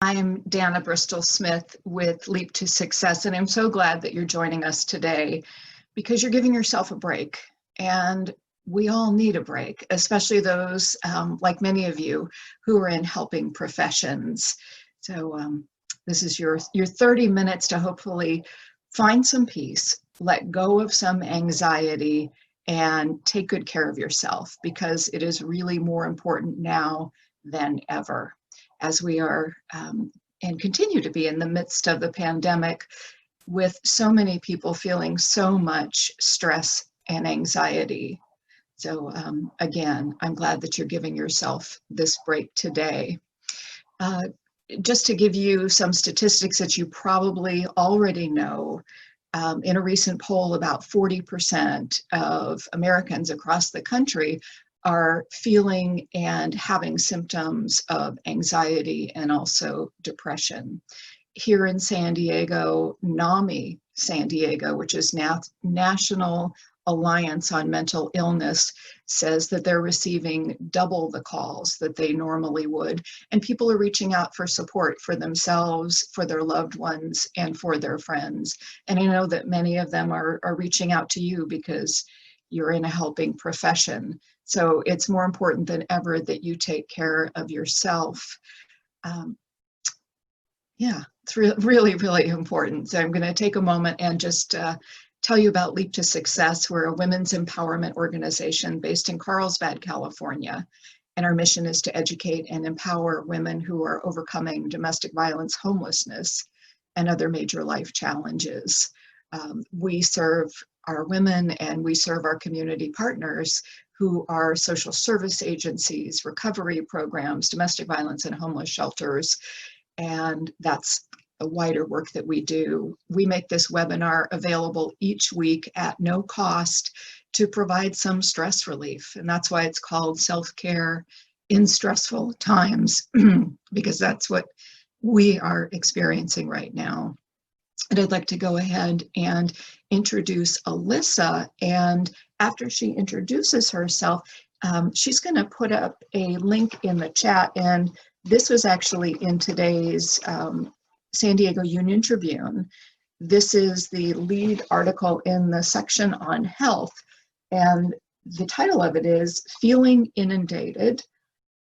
I'm Dana Bristol-Smith with Leap to Success, and I'm so glad that you're joining us today because you're giving yourself a break. And we all need a break, especially those, like many of you, who are in helping professions. So this is your 30 minutes to hopefully find some peace, let go of some anxiety, and take good care of yourself, because it is really more important now than ever, as we are and continue to be in the midst of the pandemic, with so many people feeling so much stress and anxiety. So again, I'm glad that you're giving yourself this break today. Just to give you some statistics that you probably already know, in a recent poll, about 40% of Americans across the country are feeling and having symptoms of anxiety and also depression. Here in San Diego, NAMI San Diego, which is National Alliance on Mental Illness, says that they're receiving double the calls that they normally would, and people are reaching out for support for themselves, for their loved ones, and for their friends. And I know that many of them are reaching out to you because you're in a helping profession. So it's more important than ever that you take care of yourself. Yeah, it's really, really important. So I'm going to take a moment and just tell you about Leap to Success. We're a women's empowerment organization based in Carlsbad, California. And our mission is to educate and empower women who are overcoming domestic violence, homelessness, and other major life challenges. We serve our women and we serve our community partners who are social service agencies, recovery programs, domestic violence and homeless shelters. And that's the wider work that we do. We make this webinar available each week at no cost to provide some stress relief. And that's why it's called Self-Care in Stressful Times, because that's what we are experiencing right now. And I'd like to go ahead and introduce Alyssa. And after she introduces herself, she's going to put up a link in the chat. And this was actually in today's San Diego Union Tribune. This is the lead article in the section on health. And the title of it is Feeling Inundated,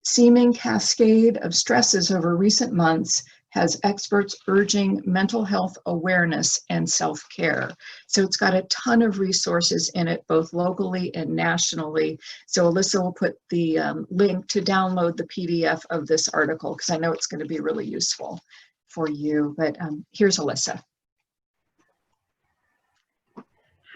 Seeming Cascade of Stresses Over Recent Months Has Experts Urging Mental Health Awareness and Self-Care. So it's got a ton of resources in it, both locally and nationally. So Alyssa will put the link to download the PDF of this article, because I know it's going to be really useful for you. But here's Alyssa.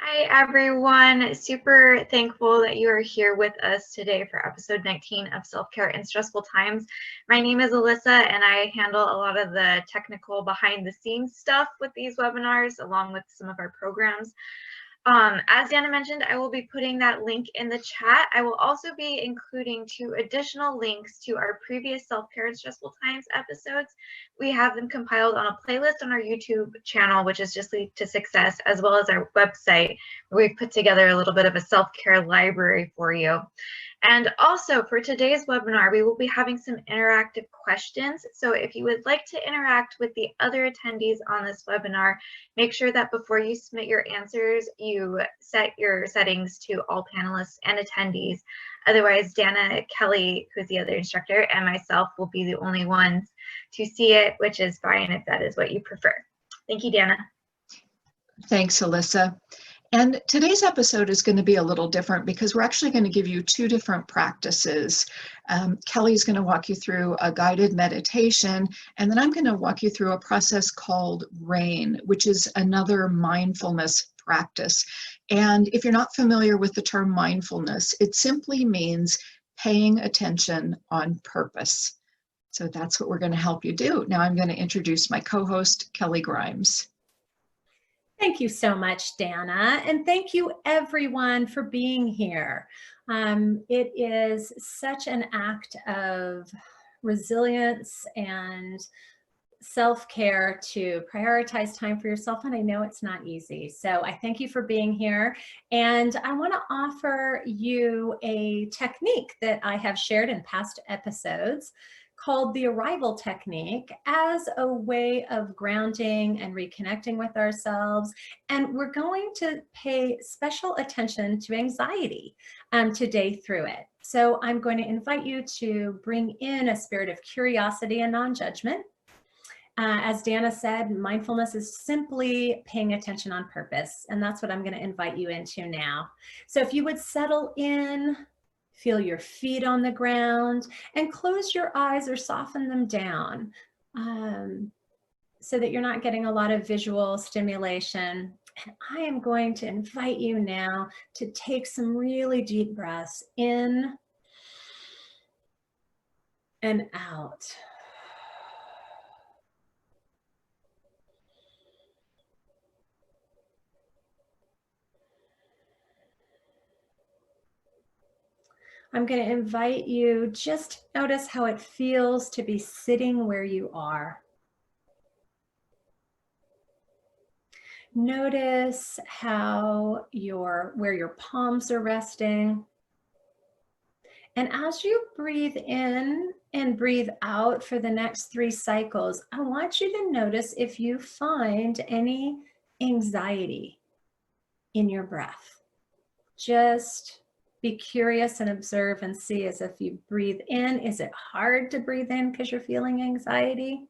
Hi, everyone. Super thankful that you are here with us today for episode 19 of Self-Care in Stressful Times. My name is Alyssa, and I handle a lot of the technical behind-the-scenes stuff with these webinars, along with some of our programs. As Dana mentioned, I will be putting that link in the chat. I will also be including 2 additional links to our previous Self-Care in Stressful Times episodes. We have them compiled on a playlist on our YouTube channel, which is just Leap to Success, as well as our website, where we've put together a little bit of a self-care library for you. And also for today's webinar, we will be having some interactive questions. So if you would like to interact with the other attendees on this webinar, make sure that before you submit your answers, you set your settings to all panelists and attendees. Otherwise, Dana, Kelly, who's the other instructor, and myself will be the only ones to see it, which is fine if that is what you prefer. Thank you, Dana. Thanks, Alyssa. And today's episode is going to be a little different because we're actually going to give you 2 different practices. Kelly's going to walk you through a guided meditation, and then I'm going to walk you through a process called RAIN, which is another mindfulness practice. And if you're not familiar with the term mindfulness, it simply means paying attention on purpose. So that's what we're going to help you do. Now I'm going to introduce my co-host, Kelly Grimes. Thank you so much, Dana, and thank you everyone for being here. It is such an act of resilience and self-care to prioritize time for yourself, and I know it's not easy. So I thank you for being here, and I want to offer you a technique that I have shared in past episodes called the arrival technique as a way of grounding and reconnecting with ourselves. And we're going to pay special attention to anxiety today through it. So I'm going to invite you to bring in a spirit of curiosity and non-judgment. As Dana said, mindfulness is simply paying attention on purpose, and that's what I'm going to invite you into now. So if you would settle in, feel your feet on the ground, and close your eyes or soften them down so that you're not getting a lot of visual stimulation. And I am going to invite you now to take some really deep breaths in and out. I'm going to invite you just notice how it feels to be sitting where you are. Notice how where your palms are resting. And as you breathe in and breathe out for the next 3 cycles, I want you to notice if you find any anxiety in your breath. Just be curious and observe and see as if you breathe in. Is it hard to breathe in because you're feeling anxiety?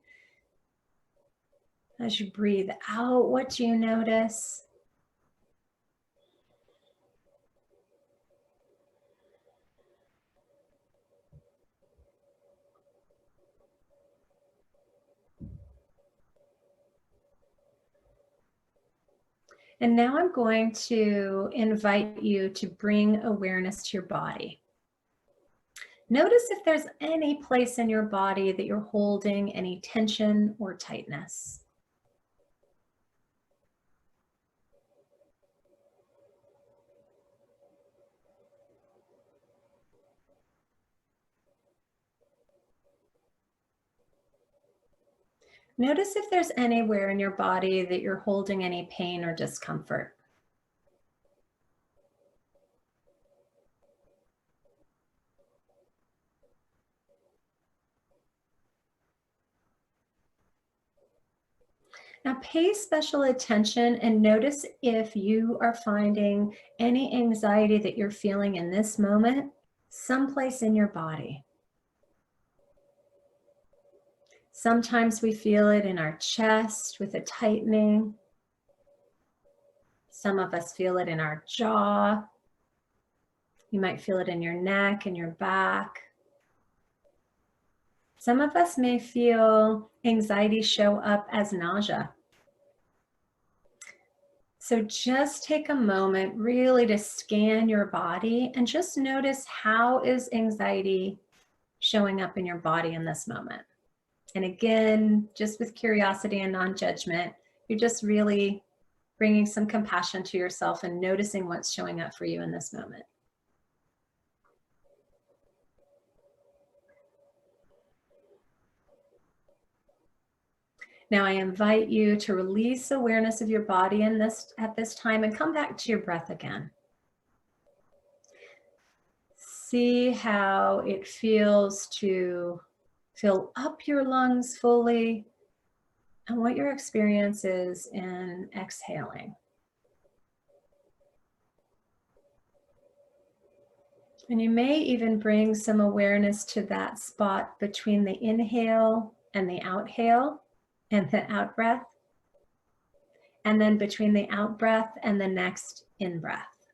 As you breathe out, what do you notice? And now I'm going to invite you to bring awareness to your body. Notice if there's any place in your body that you're holding any tension or tightness. Notice if there's anywhere in your body that you're holding any pain or discomfort. Now pay special attention and notice if you are finding any anxiety that you're feeling in this moment, someplace in your body. Sometimes we feel it in our chest with a tightening. Some of us feel it in our jaw. You might feel it in your neck and your back. Some of us may feel anxiety show up as nausea. So just take a moment really to scan your body and just notice how is anxiety showing up in your body in this moment. And again, just with curiosity and non-judgment, you're just really bringing some compassion to yourself and noticing what's showing up for you in this moment. Now I invite you to release awareness of your body at this time and come back to your breath again. See how it feels to fill up your lungs fully and what your experience is in exhaling. And you may even bring some awareness to that spot between the inhale and the outhale and the out breath, and then between the out breath and the next in breath.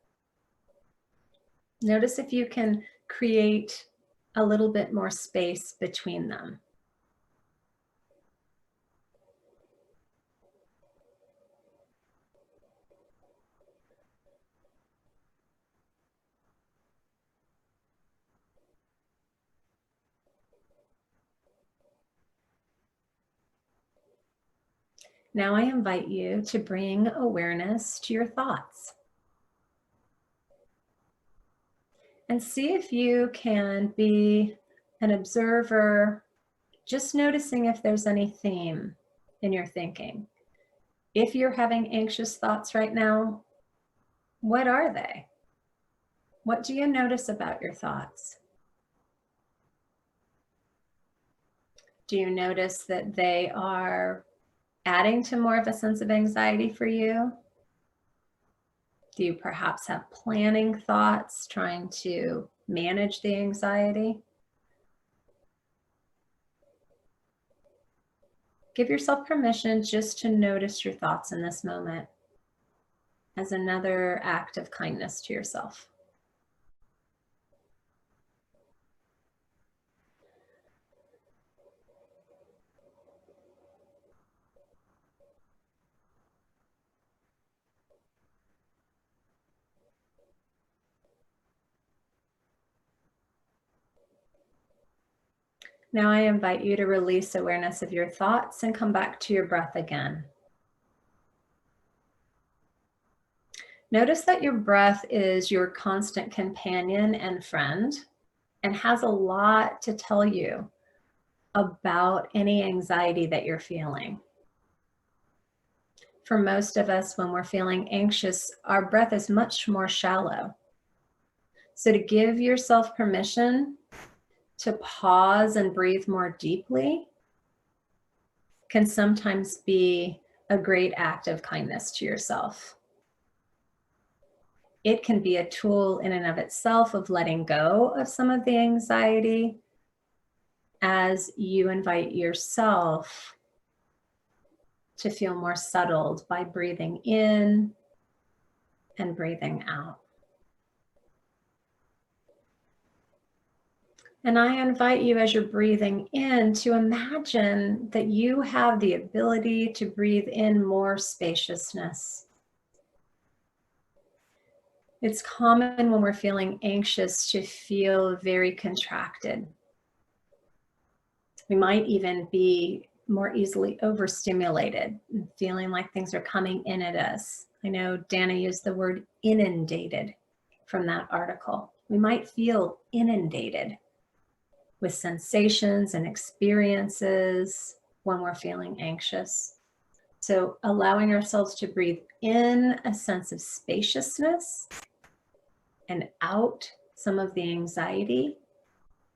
Notice if you can create a little bit more space between them. Now I invite you to bring awareness to your thoughts. And see if you can be an observer, just noticing if there's any theme in your thinking. If you're having anxious thoughts right now, what are they? What do you notice about your thoughts? Do you notice that they are adding to more of a sense of anxiety for you? Do you perhaps have planning thoughts trying to manage the anxiety? Give yourself permission just to notice your thoughts in this moment as another act of kindness to yourself. Now I invite you to release awareness of your thoughts and come back to your breath again. Notice that your breath is your constant companion and friend and has a lot to tell you about any anxiety that you're feeling. For most of us, when we're feeling anxious, our breath is much more shallow. So to give yourself permission to pause and breathe more deeply can sometimes be a great act of kindness to yourself. It can be a tool in and of itself of letting go of some of the anxiety as you invite yourself to feel more settled by breathing in and breathing out. And I invite you, as you're breathing in, to imagine that you have the ability to breathe in more spaciousness. It's common when we're feeling anxious to feel very contracted. We might even be more easily overstimulated, feeling like things are coming in at us. I know Dana used the word inundated from that article. We might feel inundated with sensations and experiences when we're feeling anxious. So allowing ourselves to breathe in a sense of spaciousness and out some of the anxiety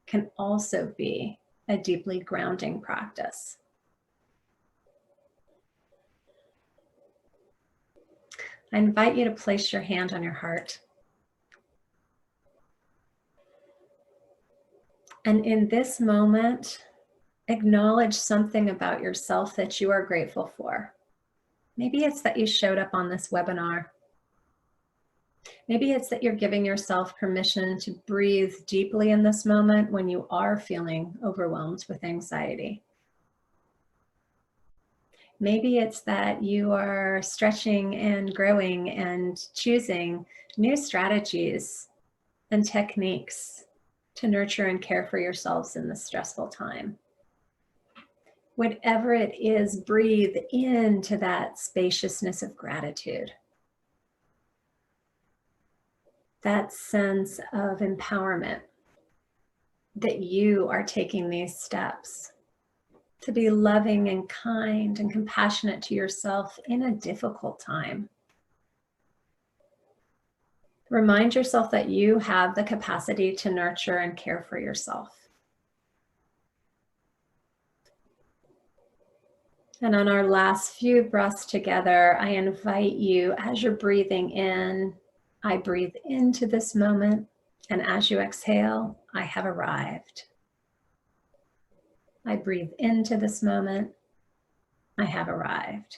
can also be a deeply grounding practice. I invite you to place your hand on your heart. And in this moment, acknowledge something about yourself that you are grateful for. Maybe it's that you showed up on this webinar. Maybe it's that you're giving yourself permission to breathe deeply in this moment when you are feeling overwhelmed with anxiety. Maybe it's that you are stretching and growing and choosing new strategies and techniques to nurture and care for yourselves in this stressful time. Whatever it is, breathe into that spaciousness of gratitude. That sense of empowerment that you are taking these steps to be loving and kind and compassionate to yourself in a difficult time. Remind yourself that you have the capacity to nurture and care for yourself. And on our last few breaths together, I invite you, as you're breathing in, I breathe into this moment, and as you exhale, I have arrived. I breathe into this moment, I have arrived.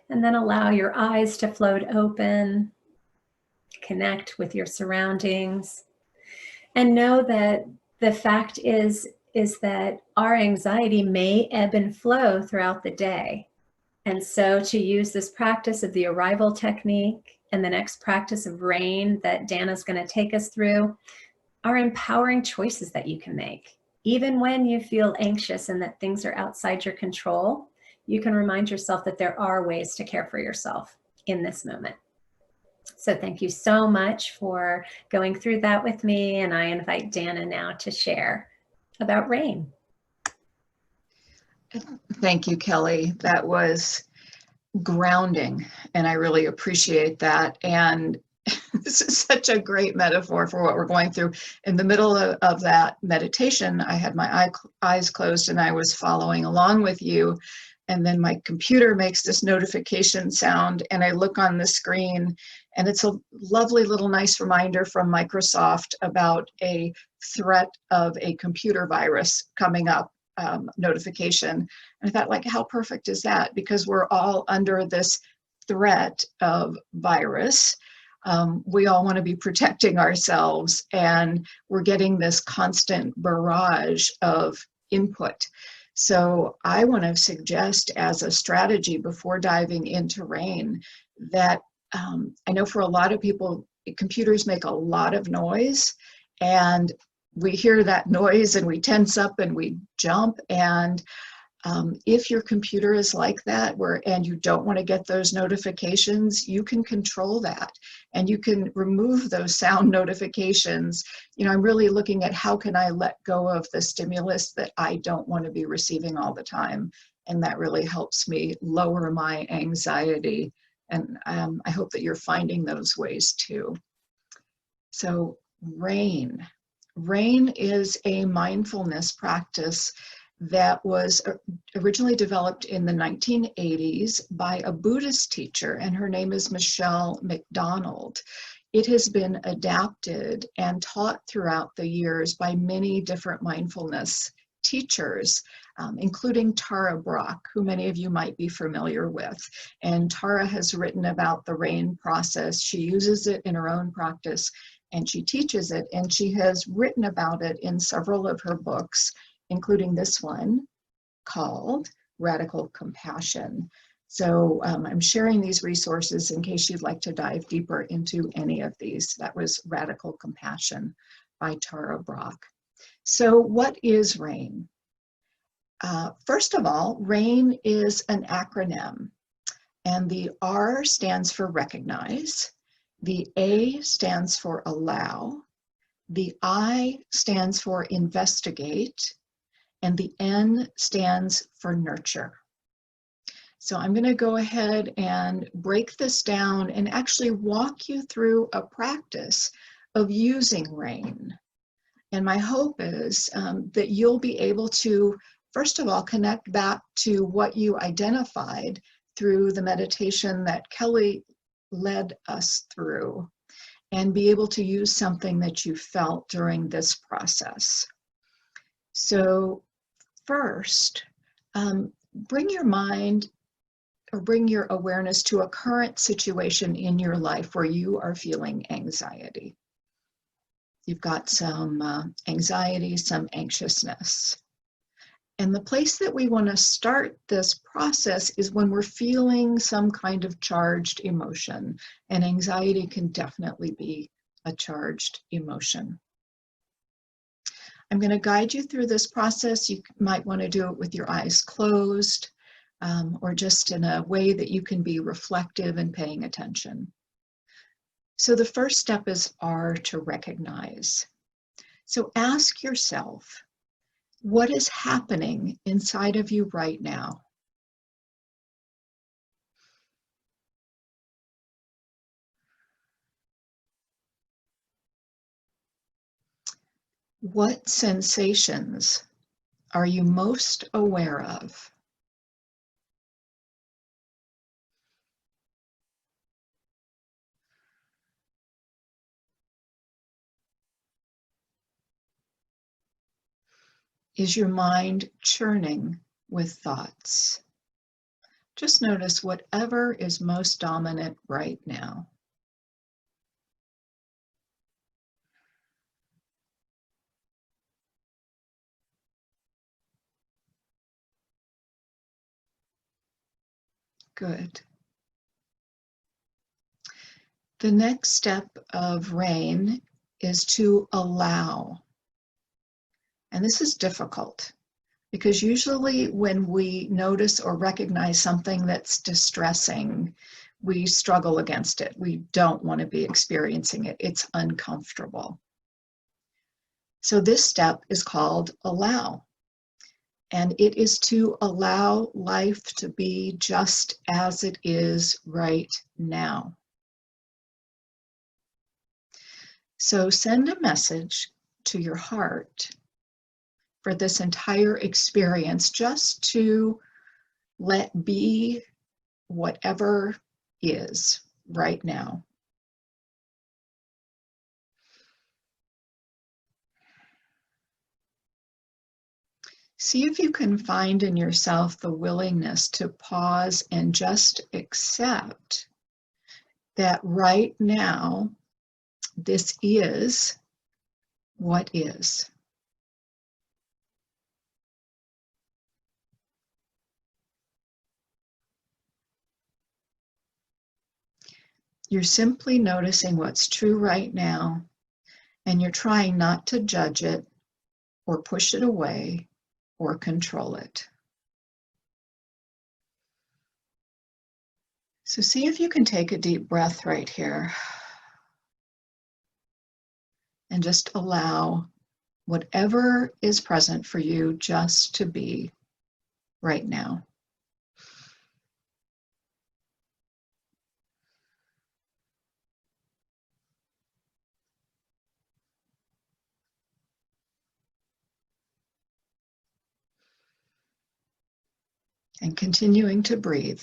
And then allow your eyes to float open, connect with your surroundings, and know that the fact is that our anxiety may ebb and flow throughout the day. And so to use this practice of the arrival technique and the next practice of RAIN that Dana's going to take us through are empowering choices that you can make. Even when you feel anxious and that things are outside your control, you can remind yourself that there are ways to care for yourself in this moment. So thank you so much for going through that with me. And I invite Dana now to share about RAIN. Thank you, Kelly. That was grounding, and I really appreciate that. And this is such a great metaphor for what we're going through. In the middle of that meditation, I had my eyes closed and I was following along with you. And then my computer makes this notification sound and I look on the screen and it's a lovely little nice reminder from Microsoft about a threat of a computer virus coming up, notification. And I thought, like, how perfect is that? Because we're all under this threat of virus. We all want to be protecting ourselves and we're getting this constant barrage of input. So I want to suggest as a strategy before diving into RAIN that I know for a lot of people, computers make a lot of noise and we hear that noise and we tense up and we jump. And if your computer is like that and you don't want to get those notifications, you can control that and you can remove those sound notifications. You know, I'm really looking at how can I let go of the stimulus that I don't want to be receiving all the time. And that really helps me lower my anxiety. And I hope that you're finding those ways too. So RAIN. RAIN is a mindfulness practice that was originally developed in the 1980s by a Buddhist teacher, and her name is Michelle McDonald. It has been adapted and taught throughout the years by many different mindfulness teachers, including Tara Brach, who many of you might be familiar with. And Tara has written about the RAIN process. She uses it in her own practice and she teaches it, and she has written about it in several of her books, including this one called Radical Compassion. So I'm sharing these resources in case you'd like to dive deeper into any of these. That was Radical Compassion by Tara Brach. So what is RAIN? First of all, RAIN is an acronym, and the R stands for recognize, the A stands for allow, the I stands for investigate, and the N stands for nurture. So I'm going to go ahead and break this down and actually walk you through a practice of using RAIN. And my hope is that you'll be able to, first of all, connect back to what you identified through the meditation that Kelly led us through, and be able to use something that you felt during this process. So first, bring your mind or bring your awareness to a current situation in your life where you are feeling anxiety. You've got some anxiety, some anxiousness. And the place that we want to start this process is when we're feeling some kind of charged emotion. And anxiety can definitely be a charged emotion. I'm going to guide you through this process. You might want to do it with your eyes closed, or just in a way that you can be reflective and paying attention. So the first step is R, to recognize. So ask yourself, what is happening inside of you right now? What sensations are you most aware of? Is your mind churning with thoughts? Just notice whatever is most dominant right now. Good. The next step of RAIN is to allow. And this is difficult because usually when we notice or recognize something that's distressing, we struggle against it. We don't want to be experiencing it. It's uncomfortable. So this step is called allow. And it is to allow life to be just as it is right now. So send a message to your heart for this entire experience, just to let be whatever is right now. See if you can find in yourself the willingness to pause and just accept that right now, this is what is. You're simply noticing what's true right now, and you're trying not to judge it or push it away or control it. So see if you can take a deep breath right here and just allow whatever is present for you just to be right now. And continuing to breathe.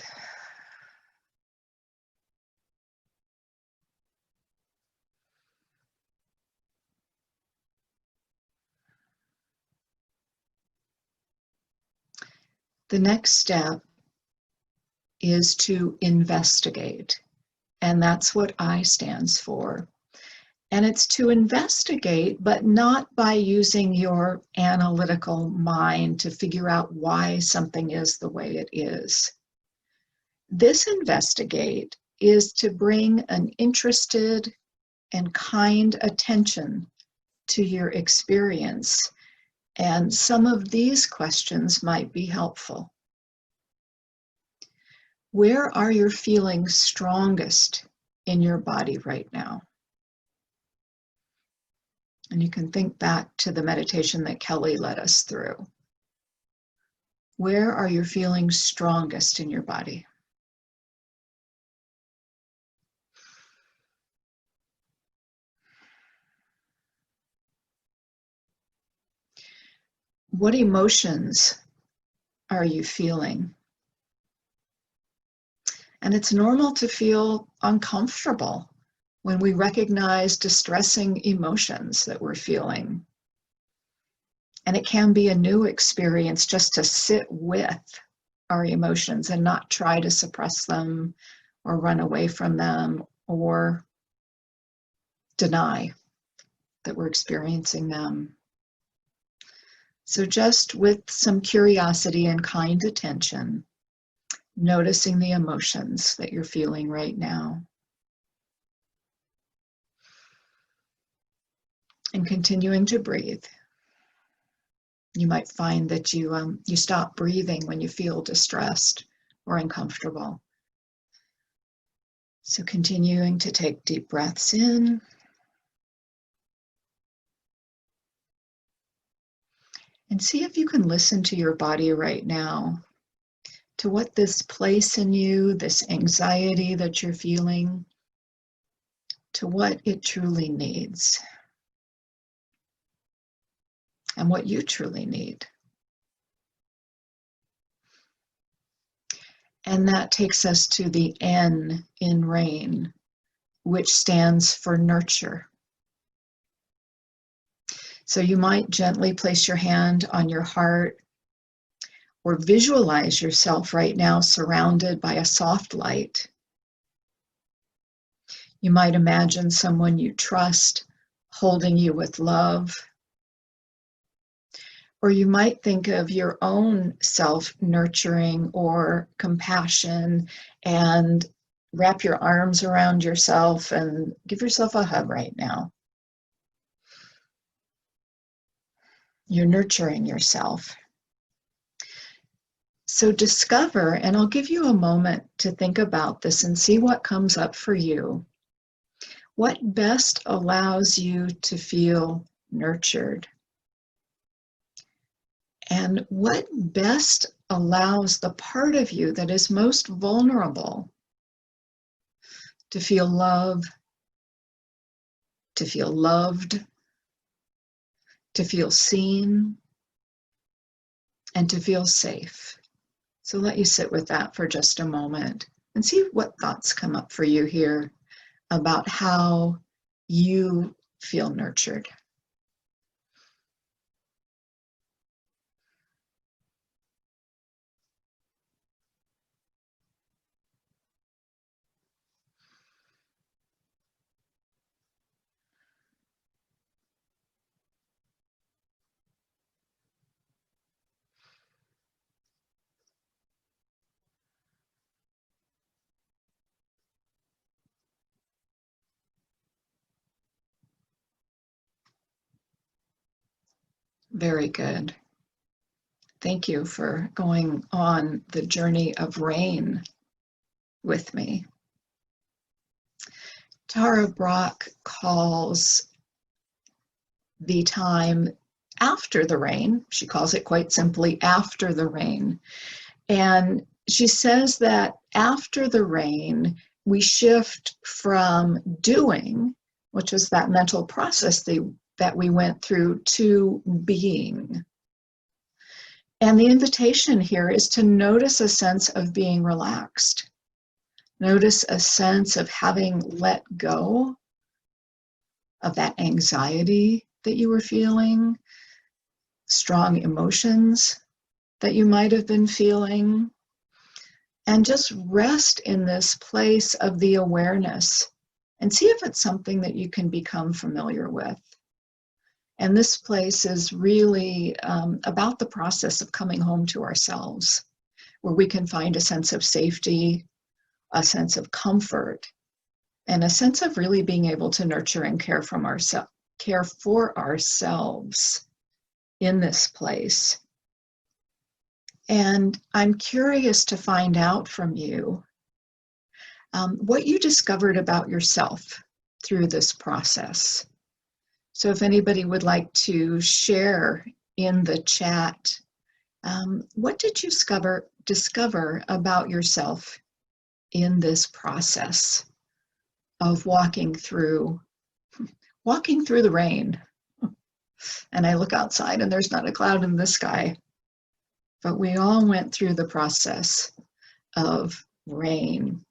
The next step is to investigate, and that's what I stands for. And it's to investigate, but not by using your analytical mind to figure out why something is the way it is. This investigate is to bring an interested and kind attention to your experience. And some of these questions might be helpful. Where are your feelings strongest in your body right now? And you can think back to the meditation that Kelly led us through. Where are your feelings strongest in your body? What emotions are you feeling? And it's normal to feel uncomfortable when we recognize distressing emotions that we're feeling. And it can be a new experience just to sit with our emotions and not try to suppress them or run away from them or deny that we're experiencing them. So just with some curiosity and kind attention, noticing the emotions that you're feeling right now. And continuing to breathe. You might find that you stop breathing when you feel distressed or uncomfortable. So continuing to take deep breaths in. And see if you can listen to your body right now, to what this place in you, this anxiety that you're feeling, to what it truly needs. And what you truly need. And that takes us to the N in RAIN, which stands for nurture. So you might gently place your hand on your heart or visualize yourself right now surrounded by a soft light. You might imagine someone you trust holding you with love. Or you might think of your own self-nurturing or compassion and wrap your arms around yourself and give yourself a hug right now. You're nurturing yourself. So discover, and I'll give you a moment to think about this and see what comes up for you. What best allows you to feel nurtured? And what best allows the part of you that is most vulnerable to feel love to feel loved, to feel seen, and to feel safe. So let you sit with that for just a moment and see what thoughts come up for you here about how you feel nurtured. Very good. Thank you for going on the journey of rain with me. Tara Brach calls the time after the rain, she calls it quite simply after the rain. And she says that after the rain, we shift from doing, which was that mental process that we went through, to being. And the invitation here is to notice a sense of being relaxed. Notice a sense of having let go of that anxiety that you were feeling, strong emotions that you might have been feeling, and just rest in this place of the awareness and see if it's something that you can become familiar with. And this place is really about the process of coming home to ourselves, where we can find a sense of safety, a sense of comfort, and a sense of really being able to nurture and care for ourselves in this place. And I'm curious to find out from you what you discovered about yourself through this process. So if anybody would like to share in the chat, what did you discover about yourself in this process of walking through the rain? And I look outside and there's not a cloud in the sky, but we all went through the process of rain.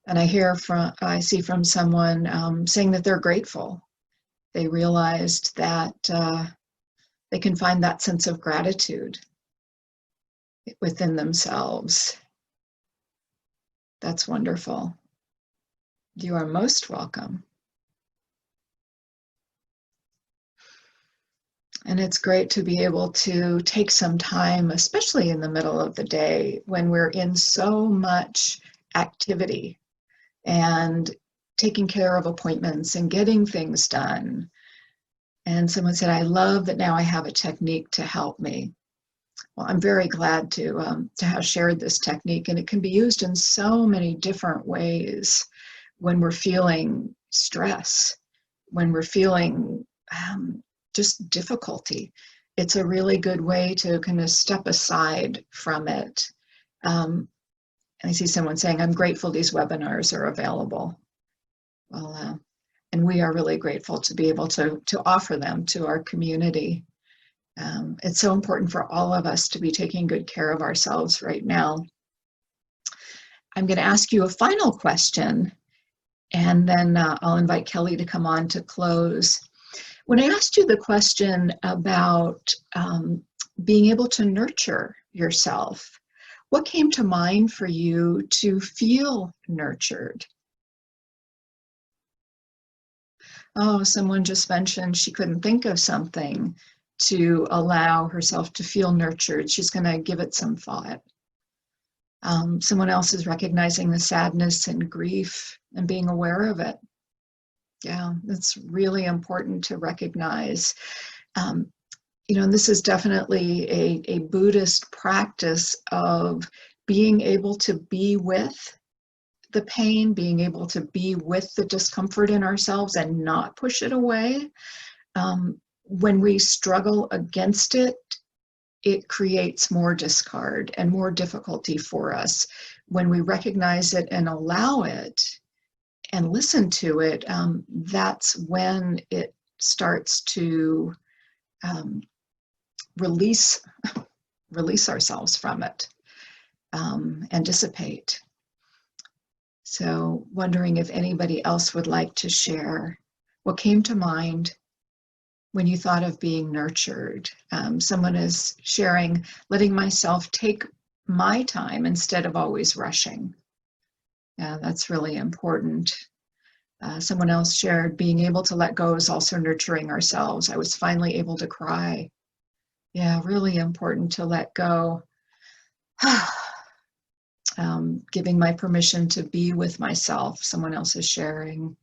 And I see from someone saying that they're grateful. They realized that they can find that sense of gratitude within themselves. That's wonderful. You are most welcome. And it's great to be able to take some time, especially in the middle of the day when we're in so much activity and taking care of appointments and getting things done. And someone said, I love that now I have a technique to help me. Well, I'm very glad to have shared this technique, and it can be used in so many different ways when we're feeling stress, when we're feeling just difficulty. It's a really good way to kind of step aside from it. I see someone saying, I'm grateful these webinars are available. Well, and we are really grateful to be able to offer them to our community. It's so important for all of us to be taking good care of ourselves right now. I'm going to ask you a final question, and then I'll invite Kelly to come on to close. When I asked you the question about being able to nurture yourself, what came to mind for you to feel nurtured? Oh, someone just mentioned she couldn't think of something to allow herself to feel nurtured. She's going to give it some thought. Someone else is recognizing the sadness and grief and being aware of it. Yeah, it's really important to recognize. And this is definitely a Buddhist practice of being able to be with the pain, being able to be with the discomfort in ourselves and not push it away. When we struggle against it, it creates more discard and more difficulty for us. When we recognize it and allow it, listen to it, that's when it starts to release ourselves from it, and dissipate. So wondering if anybody else would like to share what came to mind when you thought of being nurtured. Someone is sharing, letting myself take my time instead of always rushing. Yeah, that's really important. Someone else shared, being able to let go is also nurturing ourselves. I was finally able to cry. Yeah, really important to let go. Giving my permission to be with myself. Someone else is sharing.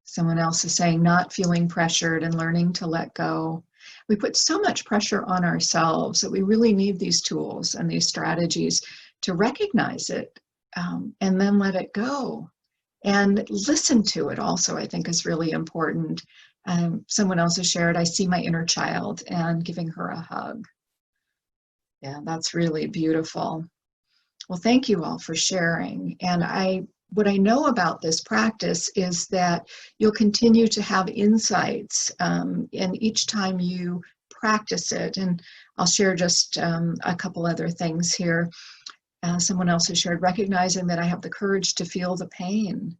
Someone else is saying, not feeling pressured and learning to let go. We put so much pressure on ourselves that we really need these tools and these strategies to recognize it, and then let it go. And listen to it also, I think, is really important. Someone else has shared, I see my inner child, and giving her a hug. Yeah, that's really beautiful. Well, thank you all for sharing. And what I know about this practice is that you'll continue to have insights, and each time you practice it. And I'll share just a couple other things here. Someone else has shared, recognizing that I have the courage to feel the pain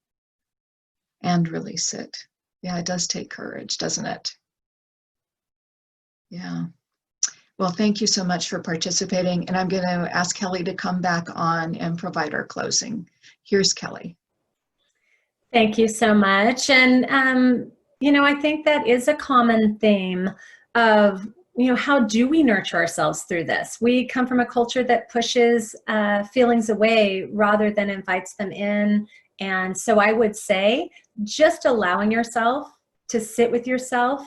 and release it. Yeah, it does take courage, doesn't it? Yeah. Well, thank you so much for participating. And I'm going to ask Kelly to come back on and provide our closing. Here's Kelly. Thank you so much. And, I think that is a common theme of, how do we nurture ourselves through this? We come from a culture that pushes feelings away rather than invites them in. And so I would say just allowing yourself to sit with yourself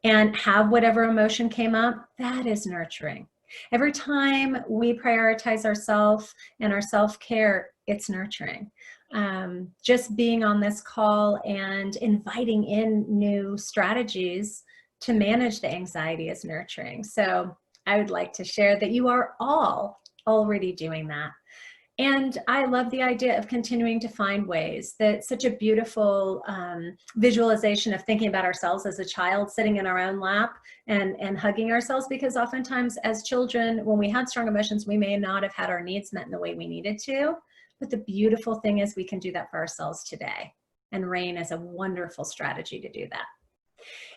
and have whatever emotion came up, that is nurturing. Every time we prioritize ourselves and our self-care, it's nurturing. Just being on this call and inviting in new strategies to manage the anxiety is nurturing. So I would like to share that you are all already doing that. And I love the idea of continuing to find ways. That's such a beautiful visualization of thinking about ourselves as a child, sitting in our own lap and hugging ourselves, because oftentimes as children, when we had strong emotions, we may not have had our needs met in the way we needed to. But the beautiful thing is we can do that for ourselves today. And RAIN is a wonderful strategy to do that.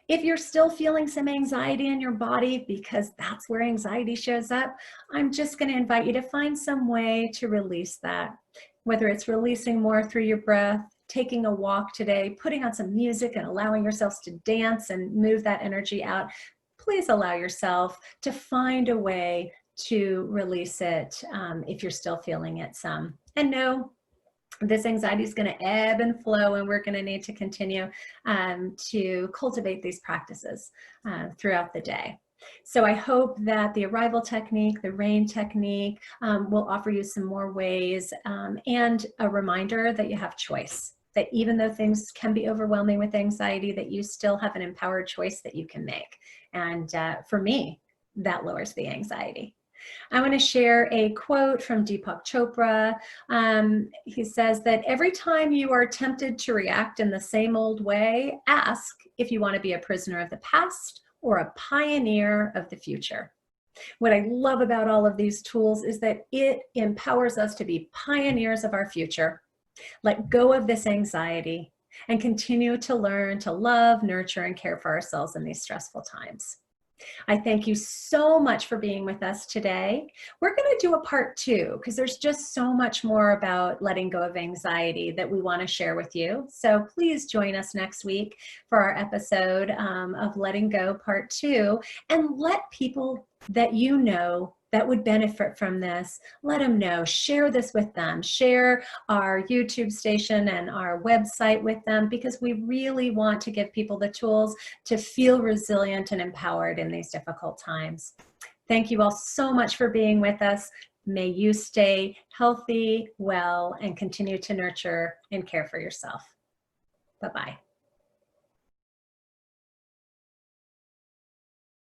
If you're still feeling some anxiety in your body, because that's where anxiety shows up, I'm just going to invite you to find some way to release that. Whether it's releasing more through your breath, taking a walk today, putting on some music and allowing yourselves to dance and move that energy out. Please allow yourself to find a way to release it if you're still feeling it some. And know this anxiety is going to ebb and flow, and we're going to need to continue to cultivate these practices throughout the day. So I hope that the arrival technique, the RAIN technique, will offer you some more ways, and a reminder that you have choice, that even though things can be overwhelming with anxiety, that you still have an empowered choice that you can make. And for me, that lowers the anxiety. I want to share a quote from Deepak Chopra. He says that every time you are tempted to react in the same old way, ask if you want to be a prisoner of the past or a pioneer of the future. What I love about all of these tools is that it empowers us to be pioneers of our future, let go of this anxiety, and continue to learn to love, nurture, and care for ourselves in these stressful times. I thank you so much for being with us today. We're going to do a part 2 because there's just so much more about letting go of anxiety that we want to share with you. So please join us next week for our episode of Letting Go Part 2, and let people that you know that would benefit from this, let them know. Share this with them. Share our YouTube station and our website with them, because we really want to give people the tools to feel resilient and empowered in these difficult times. Thank you all so much for being with us. May you stay healthy, well, and continue to nurture and care for yourself. Bye-bye.